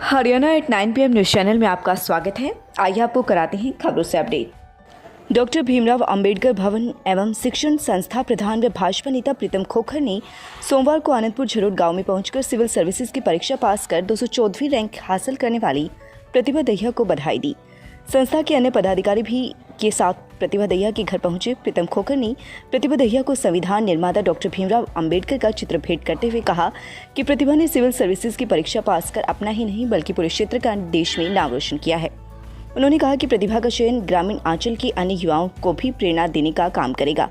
Haryana at 9 PM news channel में आपका स्वागत है। आइए आपको कराते हैं खबरों से अपडेट। डॉक्टर भीमराव अंबेडकर भवन एवं शिक्षण संस्था प्रधान व भाजपा नेता प्रीतम खोखर ने सोमवार को आनंदपुर झरोट गांव में पहुंचकर सिविल सर्विसेज की परीक्षा पास कर 214वीं रैंक हासिल करने वाली प्रतिभा दहिया को बधाई दी। संस्था के अन्य पदाधिकारी भी के साथ प्रतिभा दहिया के घर पहुंचे। प्रीतम खोखर ने प्रतिभा दहिया को संविधान निर्माता डॉक्टर भीमराव अंबेडकर का चित्र भेंट करते हुए कहा कि प्रतिभा ने सिविल सर्विसेज की परीक्षा पास कर अपना ही नहीं बल्कि पूरे क्षेत्र का देश में नाम रोशन किया है। उन्होंने कहा कि प्रतिभा का चयन ग्रामीण आंचल के अन्य युवाओं को भी प्रेरणा देने का काम करेगा।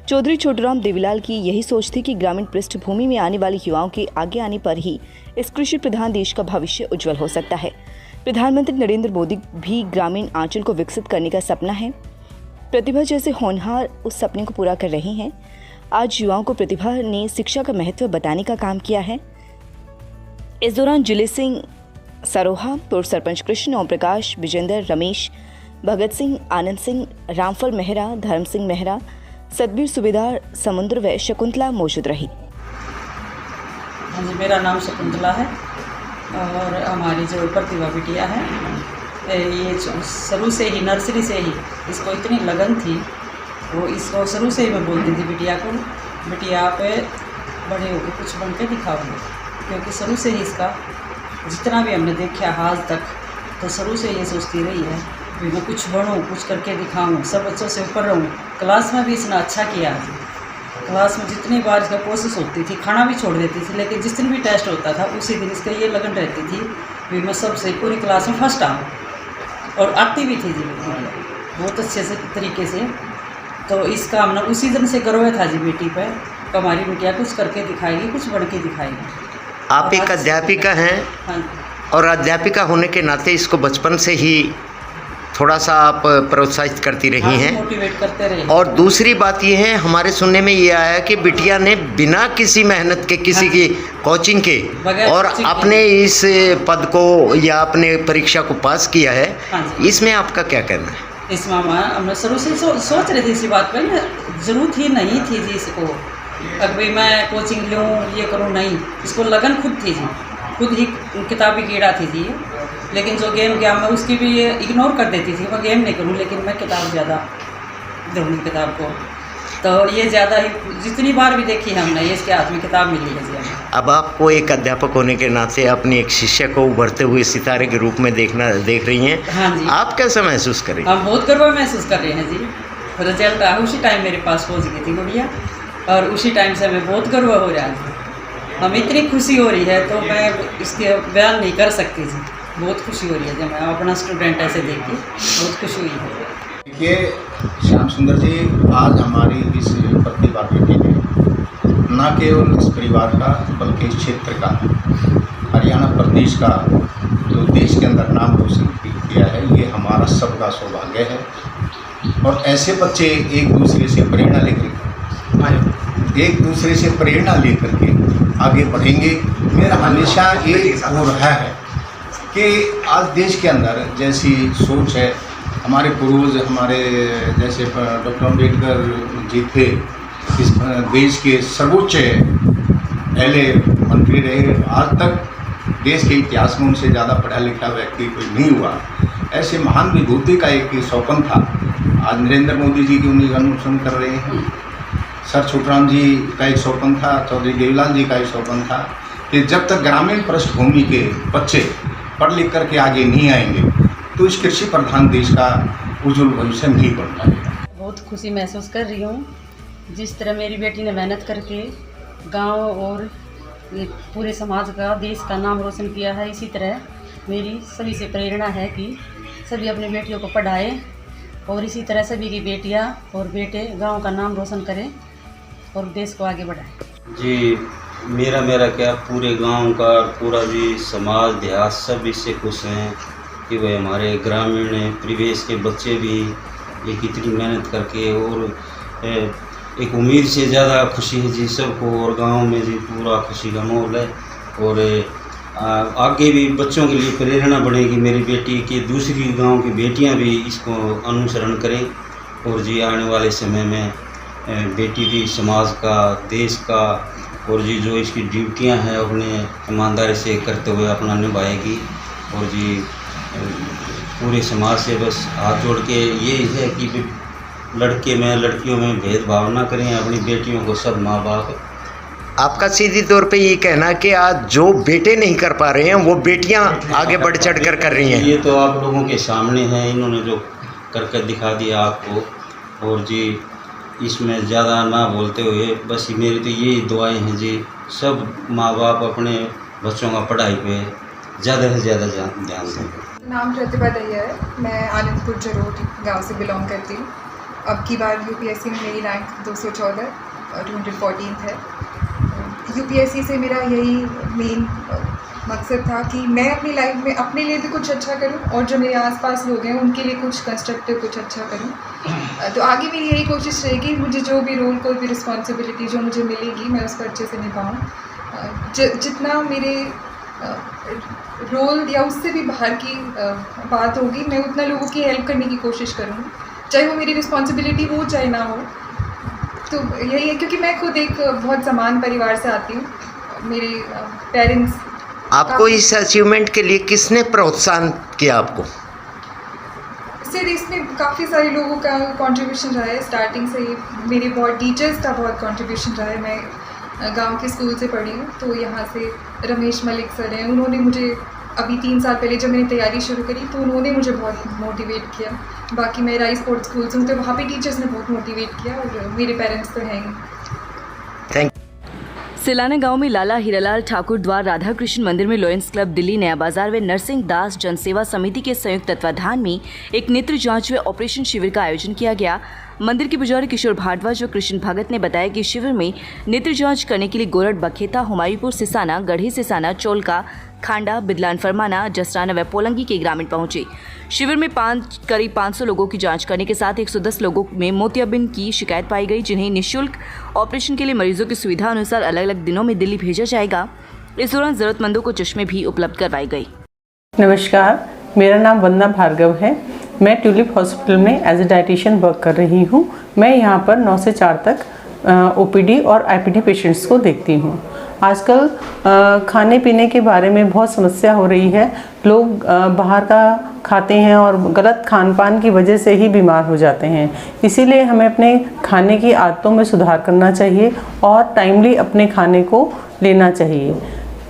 चौधरी छोटूराम देवीलाल की यही सोच थी कि ग्रामीण पृष्ठभूमि में आने वाले युवाओं के आगे आने पर ही इस कृषि प्रधान देश का भविष्य उज्जवल हो सकता है। प्रधानमंत्री नरेंद्र मोदी भी ग्रामीण आंचल को विकसित करने का सपना है। प्रतिभा जैसे होनहार उस सपने को पूरा कर रहे हैं। आज युवाओं को प्रतिभा ने शिक्षा का महत्व बताने का काम किया है। इस दौरान जिले सिंह सरोहा, पूर्व सरपंच कृष्ण, ओम प्रकाश, विजेंद्र, रमेश, भगत सिंह, आनंद सिंह, रामफल मेहरा, धर्म सिंह मेहरा, सतबीर सुबेदार, समुद्र व शकुंतला मौजूद रही। हाँ जी, मेरा नाम शकुंतला है और हमारी जो प्रतिभा बिटिया है ये शुरू से ही नर्सरी से ही इसको इतनी लगन थी। वो इसको शुरू से ही मैं बोलती थी बिटिया को, बिटिया आप बड़े होकर कुछ बन के दिखाओगे, क्योंकि शुरू से ही इसका जितना भी हमने देखा आज तक तो शुरू से ये सोचती रही है कि मैं कुछ बनूँ, कुछ करके दिखाऊँ, सब बच्चों से ऊपर रहूँ। क्लास में भी इसने अच्छा किया। क्लास में जितनी बार इसका कोशिश होती थी, खाना भी छोड़ देती थी, लेकिन जिस दिन भी टेस्ट होता था उसी दिन इसका ये लगन रहती थी कि मैं सबसे पूरी क्लास में फर्स्ट आऊँ, और आती भी थी जी बहुत अच्छे से तरीके से। तो इसका हमने उसी दिन से गर्व था जी बेटी पर, हमारी बिटिया कुछ करके दिखाएगी, कुछ बढ़ के दिखाएगी। आप एक अध्यापिका हैं। हाँ, और अध्यापिका होने के नाते इसको बचपन से ही थोड़ा सा आप प्रोत्साहित करती रही हैं, मोटिवेट करते रहे। और दूसरी बात ये है, हमारे सुनने में ये आया कि बिटिया ने बिना किसी मेहनत के, किसी की कोचिंग के और अपने इस पद को या अपने परीक्षा को पास किया है। इसमें आपका क्या कहना है? इसमें हमने शुरू से सोच रही थी इसी बात पर, जरूरत ही नहीं थी जी इसको अभी मैं कोचिंग लूँ ये करूँ, नहीं, इसको लगन खुद थी जी, खुद ही किताबी कीड़ा थी जी। लेकिन जो गेम गया मैं उसकी भी ये इग्नोर कर देती थी, मैं गेम नहीं करूँ लेकिन मैं किताब ज़्यादा दूँगी किताब को। तो ये ज़्यादा ही जितनी बार भी देखी है हमने, ये इसके हाथ में किताब मिली है जी हमें। अब आपको एक अध्यापक होने के नाते अपनी एक शिष्य को उभरते हुए सितारे के रूप में देख रही हैं। हाँ जी, आप कैसा महसूस करें? हम बहुत गर्व महसूस कर रहे हैं जी। रिजल्ट आया उसी टाइम मेरे पास पहुँच गई थी गुड़िया, और उसी टाइम से हमें बहुत गर्व हो रहा है। हमें इतनी खुशी हो रही है तो मैं इसके बयान नहीं कर सकती जी। बहुत खुशी हो रही है जब मैं अपना स्टूडेंट ऐसे देख के बहुत खुशी हुई है। देखिए श्याम सुंदर जी, आज हमारी इस प्रतिभा बेटी ने न केवल इस परिवार का बल्कि इस क्षेत्र का, हरियाणा प्रदेश का, जो देश के अंदर नाम रोशन किया है, ये हमारा सबका सौभाग्य है। और ऐसे बच्चे एक दूसरे से प्रेरणा लेकर के आगे बढ़ेंगे। मेरा हमेशा ये हो रहा है कि आज देश के अंदर जैसी सोच है, हमारे पूर्वज, हमारे जैसे डॉक्टर अम्बेडकर जी थे, इस देश के सर्वोच्च पहले मंत्री रहे, आज तक देश के इतिहास में उनसे ज़्यादा पढ़ा लिखा व्यक्ति कोई नहीं हुआ। ऐसे महान विभूति का एक स्वप्न था, आज नरेंद्र मोदी जी की उन्हीं अनुसरण कर रहे हैं। सर छोटूराम जी का एक स्वप्न था, चौधरी देवीलाल जी का एक स्वप्न था कि जब तक ग्रामीण पृष्ठभूमि के बच्चे पढ़ लिख करके आगे नहीं आएंगे तो इस कृषि प्रधान देश का उज्जवल भविष्य नहीं बन पाएगा। बहुत खुशी महसूस कर रही हूँ। जिस तरह मेरी बेटी ने मेहनत करके गांव और पूरे समाज का, देश का नाम रोशन किया है, इसी तरह मेरी सभी से प्रेरणा है कि सभी अपनी बेटियों को पढ़ाएं और इसी तरह सभी की बेटियां और बेटे गांव का नाम रोशन करें और देश को आगे बढ़ाएं। जी, मेरा क्या, पूरे गांव का, पूरा भी समाज देहात सब इससे खुश हैं कि वह हमारे ग्रामीण परिवेश के बच्चे भी एक इतनी मेहनत करके, और एक उम्मीद से ज़्यादा खुशी है जी सबको, और गांव में जी पूरा खुशी का माहौल है। और आगे भी बच्चों के लिए प्रेरणा बढ़ेगी मेरी बेटी की, दूसरी गांव की बेटियां भी इसको अनुसरण करें, और जी आने वाले समय में बेटी भी समाज का, देश का और जी जो इसकी ड्यूटियां हैं अपने ईमानदारी से करते हुए अपना निभाएगी। और जी पूरे समाज से बस हाथ जोड़ के यही है कि लड़के में लड़कियों में भेदभाव ना करें, अपनी बेटियों को सब माँ बाप। आपका सीधी तौर पे ये कहना कि आज जो बेटे नहीं कर पा रहे हैं वो बेटियां आगे बढ़ चढ़ कर रही हैं। ये तो आप लोगों के सामने है, इन्होंने जो करके दिखा दिया आपको। और जी इसमें ज़्यादा ना बोलते हुए बस मेरी तो यही दुआएं हैं जी, सब माँ बाप अपने बच्चों का पढ़ाई पे ज़्यादा से ज़्यादा ध्यान दें। नाम प्रतिभा दैया है। मैं आनंदपुर जरोट गांव से बिलोंग करती हूँ। अब की बार यूपीएससी में मेरी रैंक 214 और 214 है। यूपीएससी से मेरा यही मेन मकसद था कि मैं अपनी लाइफ में अपने लिए भी कुछ अच्छा करूं और जो मेरे आसपास लोग हैं उनके लिए कुछ कंस्ट्रक्टिव कुछ अच्छा करूं। तो आगे मेरी यही कोशिश रहेगी, मुझे जो भी रोल कोई भी रिस्पॉन्सिबिलिटी जो मुझे मिलेगी मैं उसको अच्छे से निभाऊं। जितना मेरे रोल या उससे भी बाहर की बात होगी, मैं उतना लोगों की हेल्प करने की कोशिश करूँगी, चाहे वो मेरी रिस्पॉन्सिबिलिटी हो चाहे ना हो। तो यही है, क्योंकि मैं खुद एक बहुत समान परिवार से आती हूँ। मेरे पेरेंट्स। आपको इस अचीवमेंट के लिए किसने प्रोत्साहन किया आपको? सर इसमें काफ़ी सारे लोगों का कंट्रीब्यूशन रहा है। स्टार्टिंग से ही मेरे बहुत टीचर्स का बहुत कंट्रीब्यूशन रहा है। मैं गांव के स्कूल से पढ़ी हूँ, तो यहाँ से रमेश मलिक सर हैं, उन्होंने मुझे अभी 3 साल पहले जब मैंने तैयारी शुरू करी तो उन्होंने मुझे बहुत मोटिवेट किया। बाकी मैं राई स्पोर्ट्स स्कूल से हूँ, तो वहाँ पे टीचर्स ने बहुत मोटिवेट किया और मेरे पेरेंट्स तो हैं ही। थैंक सिलाना गांव में लाला हीरालाल ठाकुर द्वार राधा कृष्ण मंदिर में लॉयंस क्लब दिल्ली नया बाजार व नरसिंह दास जनसेवा समिति के संयुक्त तत्वाधान में एक नेत्र जांच व ऑपरेशन शिविर का आयोजन किया गया। मंदिर के पुजारी किशोर भारद्वाज और कृष्ण भगत ने बताया कि शिविर में नेत्र जांच करने के लिए गोरड, बखेता, हुमायूंपुर, सिसाना, गढ़ी सिसाना, चोलका, खांडा, बिदलान फरमाना, जसराना व पोलंगी के ग्रामीण पहुंचे। शिविर में करीब 500 लोगों की जांच करने के साथ 110 लोगों में मोतियाबिंद की शिकायत पाई गई, जिन्हें निःशुल्क ऑपरेशन के लिए मरीजों की सुविधा अनुसार अलग अलग दिनों में दिल्ली भेजा जाएगा। इस दौरान जरूरतमंदों को चश्मे भी उपलब्ध करवाई गई। नमस्कार, मेरा नाम वंदना भार्गव है। मैं ट्यूलिप हॉस्पिटल में एज ए डाइटिशियन वर्क कर रही हूँ। मैं यहाँ पर 9 से 4 तक ओपीडी और आईपीडी पेशेंट्स को देखती हूँ। आजकल खाने पीने के बारे में बहुत समस्या हो रही है। लोग बाहर का खाते हैं और गलत खान पान की वजह से ही बीमार हो जाते हैं। इसीलिए हमें अपने खाने की आदतों में सुधार करना चाहिए और टाइमली अपने खाने को लेना चाहिए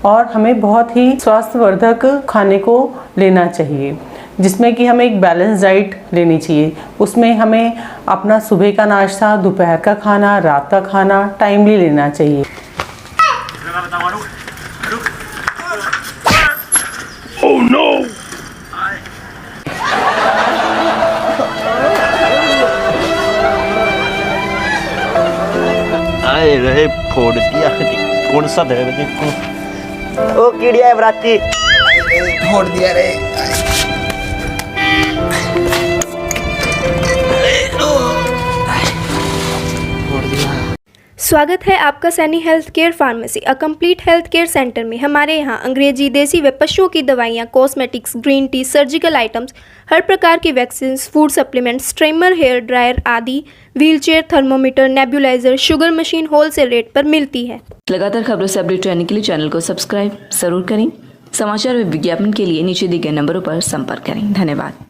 और हमें बहुत ही स्वास्थ्यवर्धक खाने को लेना चाहिए, जिसमें कि हमें एक बैलेंस डाइट लेनी चाहिए। उसमें हमें अपना सुबह का नाश्ता, दोपहर का खाना, रात का खाना टाइमली लेना चाहिए। Oh no! आए रहे फोड़ दिया, कौन सा दे देखो। ओ कीड़िया है बराती, फोड़ दिया रे। स्वागत है आपका Saini health care pharmacy, a complete health care centre में। हमारे यहाँ अंग्रेजी, देसी व पशुओं की दवाइयाँ, cosmetics, green tea, surgical items, हर प्रकार की vaccine, food supplements, trimmer, hair dryer आदि, wheelchair, thermometer, nebuliser, sugar machine wholesale rate पर मिलती है। लगातार खबरों से अपडेट रहने के लिए चैनल को सब्सक्राइब जरूर करें। समाचार व विज्ञापन के लिए नीचे दिए गए नंबरों पर संपर्क करें। धन्यवाद।